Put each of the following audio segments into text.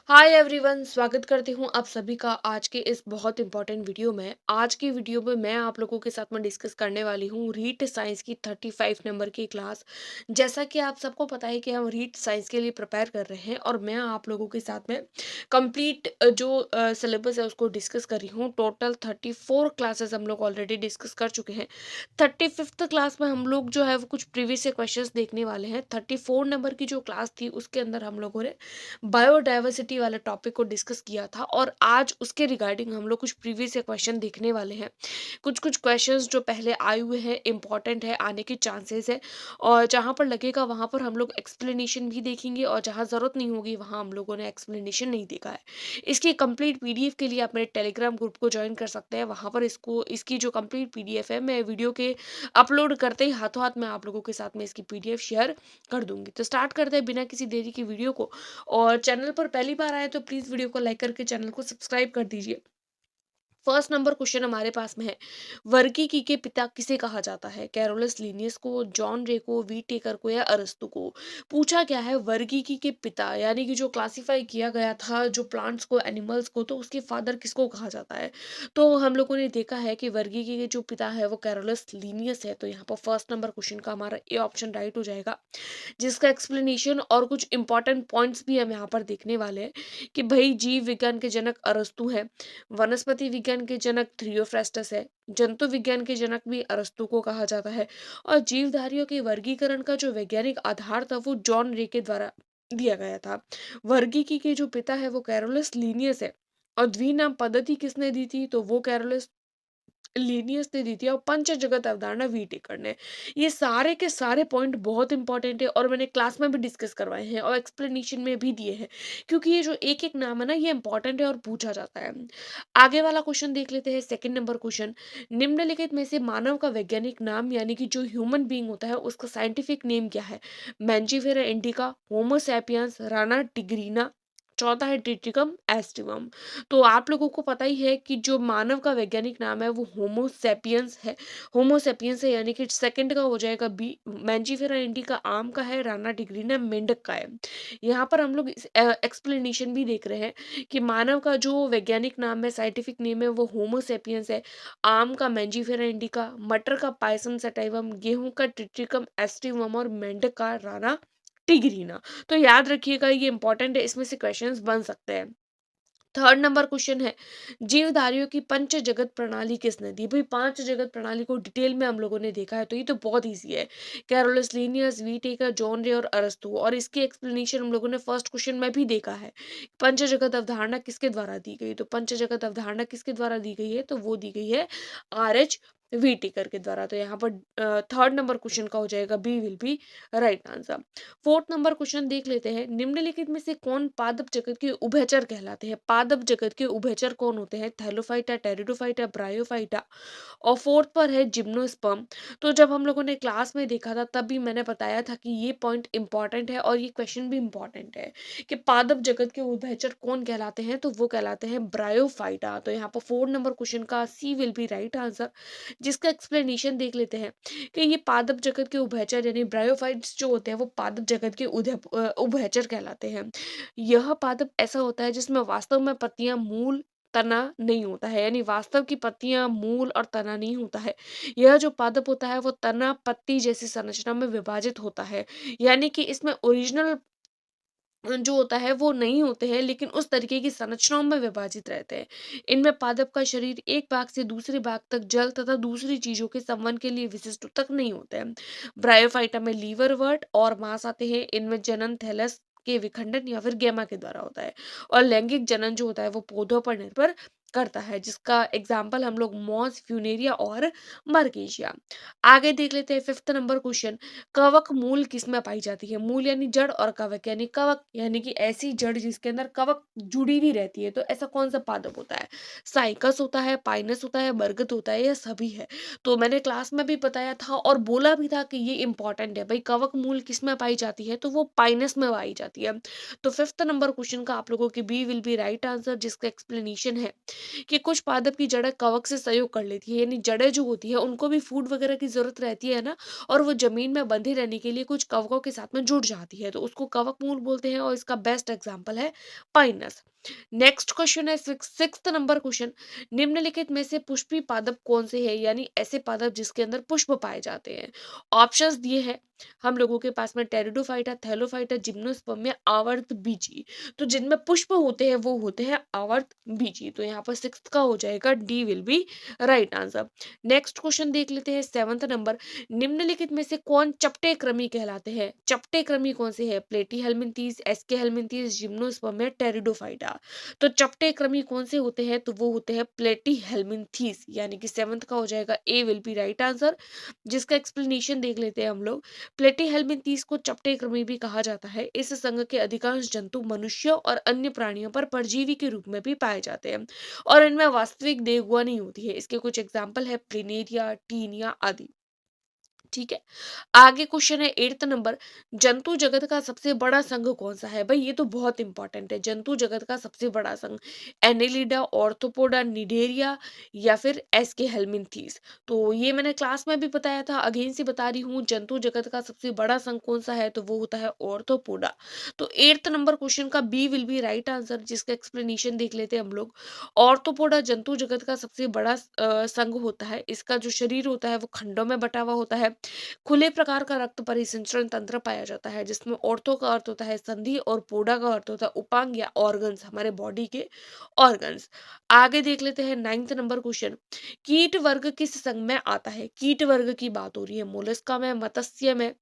Hi everyone, स्वागत करती हूँ आप सभी का आज के इस बहुत इंपॉर्टेंट वीडियो में। आज की वीडियो में मैं आप लोगों के साथ में डिस्कस करने वाली हूँ रीट साइंस की 35 नंबर की क्लास। जैसा कि आप सबको पता है कि हम रीट साइंस के लिए प्रिपेयर कर रहे हैं और मैं आप लोगों के साथ में कंप्लीट जो सिलेबस है उसको डिस्कस कर रही हूँ। टोटल 34 क्लासेस हम लोग ऑलरेडी डिस्कस कर चुके हैं। 35th क्लास में हम लोग जो है वो कुछ प्रीवियस क्वेश्चंस देखने वाले हैं। 34 नंबर की जो क्लास थी उसके अंदर हम लोगों ने बायोडाइवर्सिटी वाले टॉपिक को डिस्कस किया था और आज उसके रिगार्डिंग हम लोग कुछ प्रीवियस क्वेश्चन देखने वाले हैं। कुछ कुछ क्वेश्चंस जो पहले आए हुए हैं, इंपॉर्टेंट है, आने के चांसेस है और जहां पर लगेगा वहां पर हम लोग एक्सप्लेनेशन भी देखेंगे और जहां जरूरत नहीं होगी वहां हम लोगों ने एक्सप्लेनेशन नहीं देखा है। इसकी कंप्लीट पीडीएफ के लिए आप मेरे टेलीग्राम ग्रुप को ज्वाइन कर सकते हैं। वहां पर इसकी जो कंप्लीट पीडीएफ है मैं वीडियो के अपलोड करते ही हाथों हाथ मैं आप लोगों के साथ में इसकी पीडीएफ शेयर कर दूंगी। तो स्टार्ट करते हैं बिना किसी देरी की वीडियो को। और चैनल पर पहली बार आए तो प्लीज वीडियो को लाइक करके चैनल को सब्सक्राइब कर दीजिए। फर्स्ट नंबर क्वेश्चन हमारे पास में है, वर्गीकी के पिता किसे कहा जाता है? कैरोलस लीनियस को, जॉन रे को, वी टेकर को या अरस्तु को? पूछा क्या है, वर्गीकी के पिता यानी कि जो क्लासिफाई किया गया था जो प्लांट्स को, एनिमल्स को, तो उसके फादर किसको कहा जाता है? तो हम लोगों ने देखा है कि वर्गीकी के जो पिता है वो कैरोलस लीनियस है। तो यहाँ पर फर्स्ट नंबर क्वेश्चन का हमारा ए ऑप्शन राइट हो जाएगा, जिसका एक्सप्लेनेशन और कुछ इंपॉर्टेंट पॉइंट्स भी हम यहाँ पर देखने वाले हैं कि भाई जीव विज्ञान के जनक अरस्तु है, वनस्पति विज्ञान के जनक थ्रियोफ्रास्टस है, जंतु विज्ञान के जनक भी अरस्तु को कहा जाता है और जीवधारियों के वर्गीकरण का जो वैज्ञानिक आधार था वो जॉन रे के द्वारा दिया गया था। वर्गीकी के जो पिता है वो कैरोलस लीनियस है और द्विनाम पद्धति किसने दी थी? तो वो कैरोलस लीनियस ने दी थी और पंच जगत अवधारणा वी टेकर ने। ये सारे के सारे पॉइंट बहुत इंपॉर्टेंट है और मैंने क्लास में भी डिस्कस करवाए हैं और एक्सप्लेनेशन में भी दिए हैं, क्योंकि ये जो एक एक नाम है ना ये इंपॉर्टेंट है और पूछा जाता है। आगे वाला क्वेश्चन देख लेते हैं, सेकंड नंबर क्वेश्चन। निम्नलिखित में से मानव का वैज्ञानिक नाम यानी कि जो ह्यूमन बीइंग होता है उसका साइंटिफिक नेम क्या है? Mangifera indica, Homo sapiens, Rana tigrina, चौथा है टिट्रिकम एस्टिवम। तो आप लोगों को पता ही है कि जो मानव का वैज्ञानिक नाम है वो होमो सेपियंस है। होमो सेपियंस है यानी कि सेकंड का हो जाएगा बी। मैंजीफेरा इंडिका आम का है, राना टिग्रीना मेंढक का है। यहाँ पर हम लोग एक्सप्लेनेशन भी देख रहे हैं कि मानव का जो वैज्ञानिक नाम है, साइंटिफिक नेम है, वो होमो सेपियंस है। आम का मैंजीफेरा इंडिका, मटर का पायसम सटाइवम, गेहूं का टिट्रिकम एस्टिवम और मेंढक का राना टिग्रीना। तो याद रखिएगा, ये इंपॉर्टेंट है, इसमें से क्वेश्चंस बन सकते हैं। थर्ड नंबर क्वेश्चन है, जीवधारियों की पंच जगत प्रणाली किसने दी? भाई पांच जगत प्रणाली को डिटेल में हम लोगों ने देखा है तो ये तो बहुत इजी है। Carolus Linnaeus, Whittaker, John Ray और अरस्तु। और इसकी एक्सप्लेनेशन हम लोगों ने फर्स्ट क्वेश्चन में भी देखा है। पंच जगत अवधारणा किसके द्वारा दी गई? तो पंच जगत अवधारणा किसके द्वारा दी गई है? तो वो दी गई है आर एच वी टेकर के द्वारा। तो यहाँ पर थर्ड नंबर क्वेश्चन का हो जाएगा B will be right answer. Fourth number question देख लेते हैं, निम्नलिखित में से कौन पादप जगत के उभयचर कहलाते हैं? पादप जगत के उभयचर कौन होते हैं? Thallophyta, pteridophyta, bryophyta. और फोर्थ पर है जिम्नोस्पर्म। तो जब हम लोगों ने क्लास में देखा था तब भी मैंने बताया था कि ये पॉइंट इंपॉर्टेंट है और ये क्वेश्चन भी इंपॉर्टेंट है कि पादप जगत के उभयचर कौन कहलाते हैं? तो वो कहलाते हैं ब्रायोफाइटा। तो यहाँ पर 4 नंबर क्वेश्चन का सी विल बी राइट आंसर, जिसका एक्सप्लेनेशन देख लेते हैं कि ये पादप जगत के उभयचर यानी ब्रायोफाइट्स जो होते हैं वो पादप जगत के उभयचर कहलाते हैं। यह पादप ऐसा होता है जिसमें वास्तव में पत्तियां, मूल, तना नहीं होता है, यानी वास्तव की पत्तियां, मूल और तना नहीं होता है। यह जो पादप होता है वो तना, पत्ती जैसी संरचना में विभाजित होता है, यानी कि इसमें ओरिजिनल जो होता है वो नहीं होते हैं लेकिन उस तरीके की संरचनाओं में विभाजित रहते हैं। इनमें पादप का शरीर एक भाग से दूसरे भाग तक जल तथा दूसरी चीजों के संवहन के लिए विशिष्ट तक नहीं होते हैं। ब्रायोफाइटा में लीवर, वर्ट और मांस आते हैं। इनमें जनन थैलस के विखंडन या फिर गैमा के द्वारा होता है और लैंगिक जनन जो होता है वो पौधों पर निर्भर करता है, जिसका एग्जाम्पल हम लोग मॉस, फ्यूनेरिया और मर्केशिया। आगे देख लेते हैं फिफ्थ नंबर क्वेश्चन, कवक मूल किसमें पाई जाती है? मूल यानी जड़ और कवक यानी कवक यानी कि ऐसी जड़ जिसके अंदर कवक जुड़ी हुई रहती है। तो ऐसा कौन सा पादप होता है? साइकस होता है, पाइनस होता है, बरगद होता है या सभी है? तो मैंने क्लास में भी बताया था और बोला भी था कि ये इंपॉर्टेंट है भाई, कवक मूल किसमें पाई जाती है? तो वो पाइनस में पाई जाती है। तो फिफ्थ नंबर क्वेश्चन का आप लोगों की B will be right answer, जिसका एक्सप्लेनेशन है कि कुछ पादप की जड़ें कवक से सहयोग कर लेती है, यानी जड़ें जो होती है उनको भी फूड वगैरह की जरूरत रहती है ना, और वो जमीन में बंधे रहने के लिए कुछ कवकों के साथ में जुड़ जाती है, तो उसको कवक मूल बोलते हैं, और इसका बेस्ट एग्जाम्पल है पाइनस। नेक्स्ट क्वेश्चन है सिक्स्थ नंबर क्वेश्चन, निम्नलिखित में से पुष्पी पादप कौन से है, यानी ऐसे पादप जिसके अंदर पुष्प पाए जाते हैं। ऑप्शंस दिए हैं हम लोगों के पास में, टेरिडोफाइटा, थैलोफाइटा, जिम्नोस्पर्म या आवर्त बीजी। तो जिनमें पुष्प होते हैं वो होते हैं आवर्त बीजी, तो यहाँ पर सिक्स्थ का हो जाएगा D will be right answer. Next question देख लेते हैं सेवंथ नंबर, निम्नलिखित में से कौन चपटे क्रमी कहलाते हैं। चपटे क्रमी कौन से है, प्लेटी हेलमिंथीज, एसके हेलमिंथीज, जिम्नोस्पर्म या टेरिडोफाइटा। तो चपटे क्रमी कौन से होते हैं, तो वो होते हैं प्लेटी हेलमिंथीज, यानी कि सेवंथ का हो जाएगा a will be right answer. जिसका एक्सप्लेनेशन देख लेते हैं हम लोग। प्लेटी हेलमिंथीज को चपटे क्रमी भी कहा जाता है। इस संघ के अधिकांश जंतु मनुष्यों और अन्य प्राणियों पर परजीवी के रूप में भी पाए जाते हैं, और इनमें वास्तविक देहगुआ नहीं होती है। इसके कुछ एग्जाम्पल है प्लिनेरिया, टीनिया आदि। ठीक है, आगे क्वेश्चन है एट्थ नंबर, जंतु जगत का सबसे बड़ा संघ कौन सा है। भाई ये तो बहुत इंपॉर्टेंट है, जंतु जगत का सबसे बड़ा संघ, एनिलिडा, ऑर्थोपोडा, निडेरिया या फिर एसके हेलमिंथीज। तो ये मैंने क्लास में भी बताया था, अगेन से बता रही हूँ, जंतु जगत का सबसे बड़ा संघ कौन सा है, तो वो होता है ऑर्थोपोडा। तो एट्थ नंबर क्वेश्चन का B will be right answer, जिसका एक्सप्लेनेशन देख लेते हैं हम लोग। ऑर्थोपोडा जंतु जगत का सबसे बड़ा संघ होता है। इसका जो शरीर होता है वो खंडों में बटा हुआ होता है। खुले प्रकार का रक्त परिसंचरण तंत्र पाया जाता है, जिसमें ऑर्थो का अर्थ होता है संधि और पोडा का अर्थ होता है उपांग या ऑर्गन्स, हमारे बॉडी के ऑर्गन्स। आगे देख लेते हैं नाइन्थ नंबर क्वेश्चन, कीट वर्ग किस संघ में आता है। कीट वर्ग की बात हो रही है, मोलस्का में, मत्स्य में,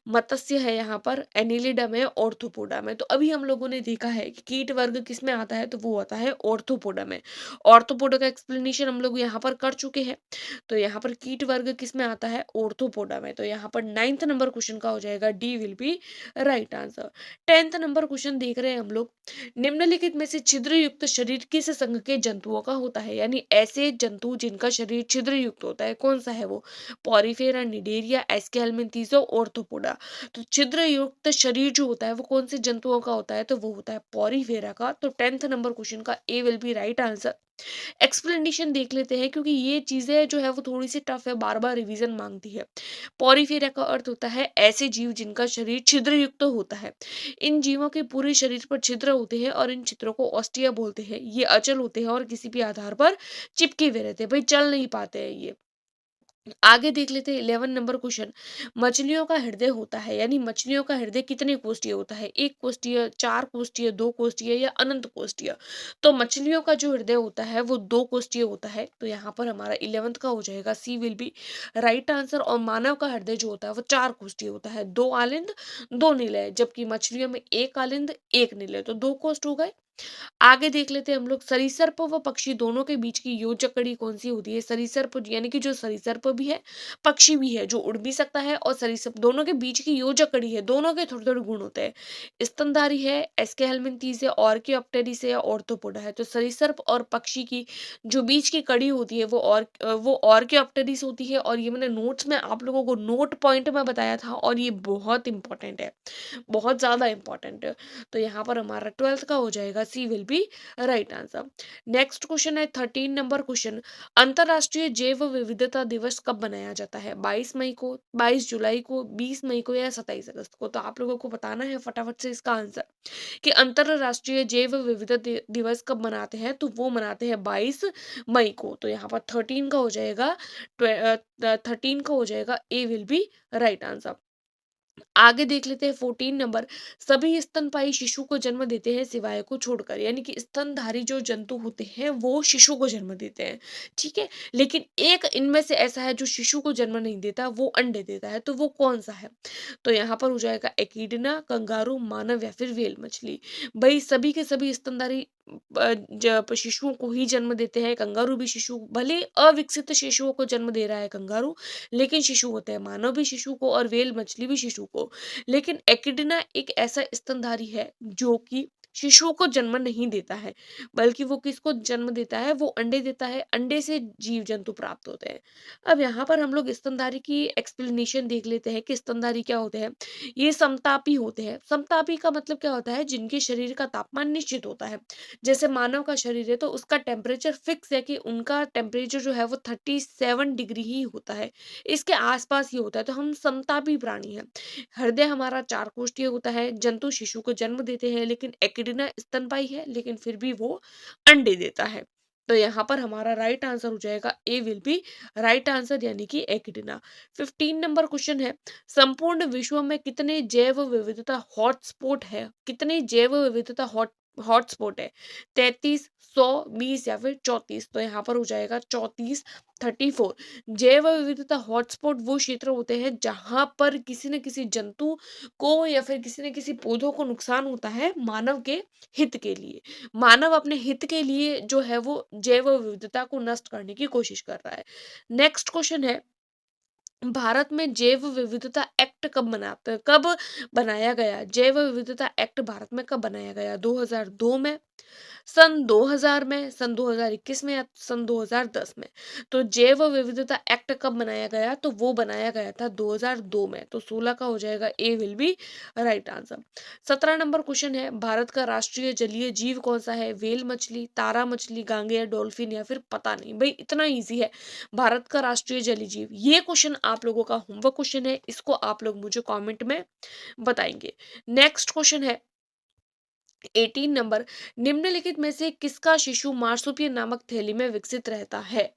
मत्स्य है यहाँ पर, एनिलिडा में, ऑर्थोपोडा में। तो अभी हम लोगों ने देखा है कि कीट वर्ग किस में आता है, तो वो आता है ऑर्थोपोडा में। ऑर्थोपोडा का एक्सप्लेनेशन हम लोग यहाँ पर कर चुके हैं। तो यहाँ पर कीट वर्ग किस में आता है, ऑर्थोपोडा में। तो यहाँ पर नाइन्थ नंबर क्वेश्चन का हो जाएगा D will be right answer. Tenth number question देख रहे हैं हम लोग, निम्नलिखित में से छिद्र युक्त शरीर किस संघ के जंतुओं का होता है, यानी ऐसे जंतु जिनका शरीर छिद्र युक्त होता है, कौन सा है वो, पॉरीफेरा, निडेरिया, एस्केल्मेंथीजो, ऑर्थोपोडा। तो छिद्र युक्त शरीर जो होता है वो कौन से जंतुओं का होता है, तो वो होता है पॉरीफेरा का। तो टेंथ नंबर क्वेश्चन का a will be right answer. Explanation देख लेते हैं, क्योंकि ये चीजें जो है वो थोड़ी सी टफ है, बार बार रिवीजन मांगती है। पॉरीफेरा का अर्थ होता है ऐसे जीव जिनका शरीर छिद्र युक्त होता है। इन जीवों के पूरे शरीर पर छिद्र होते हैं, और इन छिद्रों को ऑस्टिया बोलते हैं। ये अचल होते हैं और किसी भी आधार पर चिपके हुए रहते हैं, भाई चल नहीं पाते हैं ये। आगे देख लेते हैं 11 नंबर क्वेश्चन, मछलियों का हृदय होता है, यानी मछलियों का हृदय कितने कोष्ठीय होता है, एक कोष्ठीय, चार कोष्ठीय, दो कोष्ठीय या अनंत कोष्ठीय। तो मछलियों का जो हृदय होता है वो दो कोष्ठीय होता है। तो यहाँ पर हमारा 11th का हो जाएगा c will be right answer. और मानव का हृदय जो होता है वो चार कोष्ठीय होता है, दो आलिंद दो निलय, जबकि मछलियों में एक आलिंद एक निलय, तो दो कोष्ठ हो गए। आगे देख लेते हैं हम लोग, सरीसृप व पक्षी दोनों के बीच की योजक कड़ी कौन सी होती है। सरीसृप यानी कि जो सरीसृप भी है, पक्षी भी है, जो उड़ भी सकता है, और सरीसृप दोनों के बीच की योजक कड़ी है, दोनों के थोड़े थोड़े गुण होते हैं। स्तनधारी है, एस्केहेलमिन्थीज है, ऑर्कियोप्टेरिस है या ऑर्थोपोडा है। तो सरीसृप और पक्षी की जो बीच की कड़ी होती है वो ऑर्कियोप्टेरिस होती है, और ये मैंने नोट्स में आप लोगों को नोट पॉइंट में बताया था, और ये बहुत इंपॉर्टेंट है, बहुत ज्यादा इंपॉर्टेंट है। तो यहाँ पर हमारा 12th का हो जाएगा c will be right answer. Next question है 13 नंबर क्वेश्चन, अंतरराष्ट्रीय जैव विविधता दिवस कब मनाया जाता है। 22 मई को, 22 जुलाई को, 20 मई को या 27 अगस्त को। तो आप लोगों को बताना है फटाफट से इसका आंसर कि अंतरराष्ट्रीय जैव विविधता दिवस कब मनाते हैं। तो वो मनाते हैं 22 मई को। तो यहाँ पर 13 का हो जाएगा 13 का हो जाएगा a will be right answer. आगे देख लेते हैं 14 नंबर, सभी स्तनपायी शिशु को जन्म देते हैं सिवाय को छोड़कर, यानी कि स्तनधारी जो जंतु होते हैं वो शिशु को जन्म देते हैं। ठीक है, लेकिन एक इनमें से ऐसा है जो शिशु को जन्म नहीं देता, वो अंडे देता है। तो वो कौन सा है, तो यहाँ पर हो जाएगा एकिडना, कंगारू, मानव या फिर व्हेल मछली। भाई सभी के सभी स्तनधारी शिशुओं को ही जन्म देते हैं। कंगारू भी शिशु, भले अविकसित शिशुओं को जन्म दे रहा है कंगारू, लेकिन शिशु होते हैं। मानव भी शिशु को और व्हेल मछली भी शिशु को। लेकिन एकिडना एक ऐसा स्तनधारी है जो कि शिशुओं को जन्म नहीं देता है, बल्कि वो किसको जन्म देता है, वो अंडे देता है, अंडे से जीव जंतु प्राप्त होते हैं। अब यहाँ पर हम लोग स्तनधारी की एक्सप्लेनेशन देख लेते हैं कि स्तनधारी क्या होते हैं। ये समतापी होते हैं। समतापी का मतलब क्या होता है, जिनके शरीर का तापमान निश्चित होता है। जैसे मानव का शरीर है तो उसका टेम्परेचर फिक्स है कि उनका टेम्परेचर जो है वो 37 डिग्री ही होता है, इसके आसपास ही होता है, तो हम समतापी प्राणी हैं। हृदय हमारा 4 कोष्ठीय होता है। जंतु शिशु को जन्म देते हैं, लेकिन एकिडना स्तनपायी है, लेकिन फिर भी वो अंडे देता है। तो यहाँ पर हमारा राइट आंसर हो जाएगा a will be right answer, यानी कि एकिडना। 15 नंबर क्वेश्चन है, संपूर्ण विश्व में कितने जैव विविधता हॉटस्पॉट है, कितने जैव विविधता हॉटस्पॉट है, 33, 100, 20 या फिर 34। तो यहाँ पर हो जाएगा 34, 34। जैव विविधता हॉटस्पॉट वो क्षेत्र होते हैं जहां पर किसी न किसी जंतु को या फिर किसी न किसी पौधों को नुकसान होता है मानव के हित के लिए। मानव अपने हित के लिए जो है वो जैव विविधता को नष्ट करने की कोशिश कर रहा है। नेक्स्ट क्वेश्चन है, भारत में जैव विविधता एक्ट कब बनाया गया? जैव विविधता एक्ट भारत में कब बनाया गया? 2002 में, सन 2000 में, सन 2021 में या सन 2010 में? तो जैव विविधता एक्ट कब बनाया गया? तो वो बनाया गया था 2002 में। तो 16 का हो जाएगा a will be right answer. 17 number question है, भारत का राष्ट्रीय जलीय जीव कौन सा है? व्हेल मछली, तारा मछली, गांगेय डॉल्फिन या फिर पता नहीं। भाई इतना इजी है, भारत का राष्ट्रीय जलीय जीव। ये क्वेश्चन आप लोगों का होमवर्क क्वेश्चन है, इसको आप लोग मुझे कमेंट में बताएंगे। नेक्स्ट क्वेश्चन है 18 नंबर, निम्नलिखित में से किसका शिशु मार्सुपियन नामक थैली में विकसित रहता है?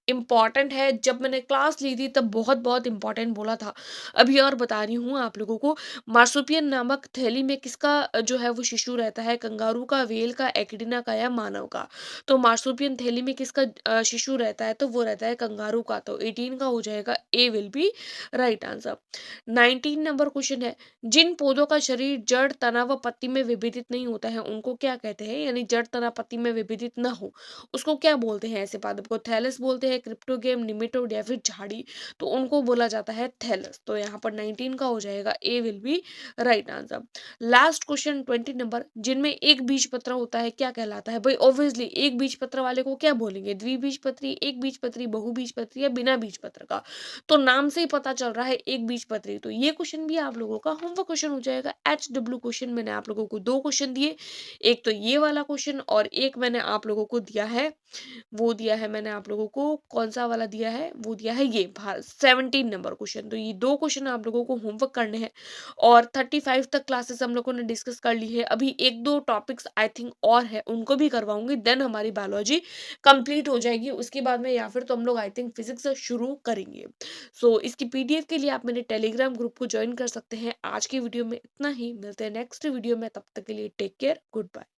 इंपॉर्टेंट है, जब मैंने क्लास ली थी तब बहुत बहुत इंपॉर्टेंट बोला था, अभी और बता रही हूँ आप लोगों को। मार्सुपियन नामक थैली में किसका जो है वो शिशु रहता है? कंगारू का, व्हेल का, एकिडना का या मानव का? तो मार्सुपियन थैली में किसका शिशु रहता है? तो वो रहता है कंगारू का। तो 18 का हो जाएगा a will be right answer. 19 number question है, जिन पौधों का शरीर जड़, तना व पत्ती में विभेदित नहीं होता है उनको क्या कहते हैं? यानी जड़, तना, पत्ती में विभेदित न हो उसको क्या बोलते हैं? ऐसे पादप को थैलस बोलते हैं, क्रिप्टोगेम, निमेटोड या फिर झाड़ी, तो उनको बोला जाता है थैलस। तो यहाँ पर 19 का हो जाएगा a will be right answer. Last question 20 number, जिनमें एक बीज पत्र होता है क्या कहलाता है? भाई ऑब्वियसली एक बीज पत्र वाले को क्या बोलेंगे? द्विबीजपत्री, एक बीजपत्री, बहुबीजपत्री या बिना बीज पत्र का? तो नाम से ही पता चल रहा है एक बीजपत्री। तो ये क्वेश्चन भी आप लोगों का होमवर्क क्वेश्चन हो जाएगा। HW क्वेश्चन मैंने आप लोगों को 2 क्वेश्चन दिए, एक तो ये वाला क्वेश्चन और एक मैंने आप लोगों को दिया है, वो दिया है मैंने आप लोगों को, कौन सा वाला दिया है? वो दिया है ये 17 नंबर क्वेश्चन। तो ये 2 क्वेश्चन आप लोगों को होमवर्क करने हैं और 35 तक क्लासेस हम लोगों ने डिस्कस कर ली है। अभी 1-2 टॉपिक्स आई थिंक और है, उनको भी करवाऊंगी, देन हमारी बायोलॉजी कंप्लीट हो जाएगी। उसके बाद में या फिर तो हम लोग आई थिंक फिजिक्स शुरू करेंगे। सो इसकी पीडीएफ के लिए आप मेरे टेलीग्राम ग्रुप को ज्वाइन कर सकते हैं। आज की वीडियो में इतना ही, मिलते हैं नेक्स्ट वीडियो में, तब तक के लिए टेक केयर, गुड बाय।